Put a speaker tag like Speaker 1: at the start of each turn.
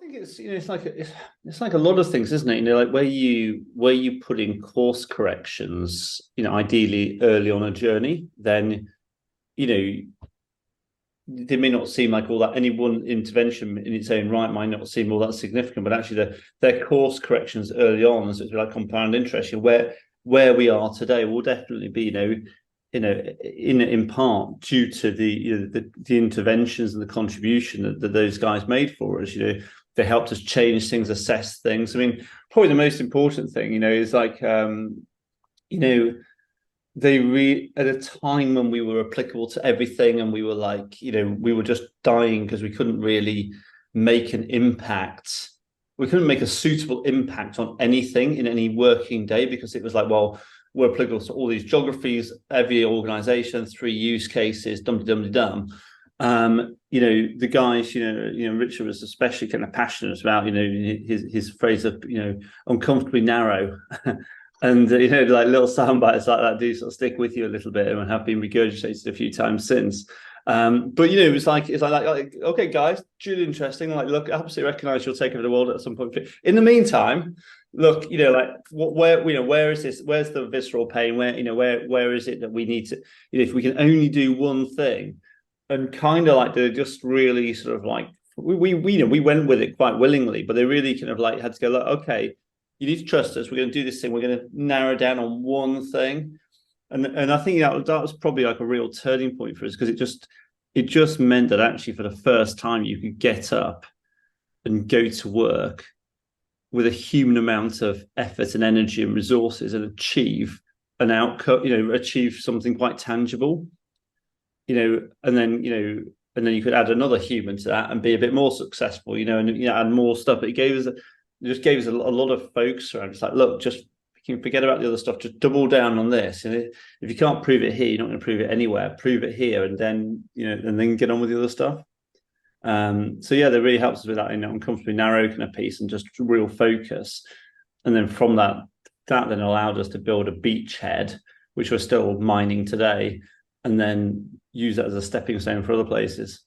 Speaker 1: think it's it's like a lot of things, isn't it? Like where you put in course corrections, ideally early on a journey, then you know they may not seem like all that. Any one intervention in its own right might not seem all that significant, but actually their course corrections early on, so it's like compound interest. Where we are today will definitely be in part due to the interventions and the contribution that those guys made for us. They helped us change things, assess things. I mean, probably the most important thing, is like at a time when we were applicable to everything, and we were like, we were just dying because we couldn't really make an impact. We couldn't make a suitable impact on anything in any working day, because it was like, well, we're applicable to all these geographies, every organization, 3 use cases, dum. The guys, Richard was especially kind of passionate about, his phrase of, uncomfortably narrow. And like little sound bites like that do sort of stick with you a little bit, and have been regurgitated a few times since. But it's like okay, guys, really interesting. Like, look, I absolutely recognise you'll take over the world at some point. In the meantime, look, where is this? Where's the visceral pain? Where is it that we need to? If we can only do one thing, and kind of like they're just really sort of like we went with it quite willingly, but they really kind of like had to go, look, okay, you need to trust us. We're going to do this thing. We're going to narrow down on one thing. And I think that was probably like a real turning point for us, because it just meant that actually for the first time you could get up and go to work with a human amount of effort and energy and resources, and achieve an outcome, achieve something quite tangible, and then you could add another human to that and be a bit more successful, and add more stuff. It just gave us a lot of focus around. It's like, look, just you can forget about the other stuff, just double down on this. And if you can't prove it here, you're not going to prove it anywhere. Prove it here, and then and then get on with the other stuff. So yeah, that really helps us with that uncomfortably narrow kind of piece, and just real focus. And then from that then allowed us to build a beachhead, which we're still mining today, and then use that as a stepping stone for other places.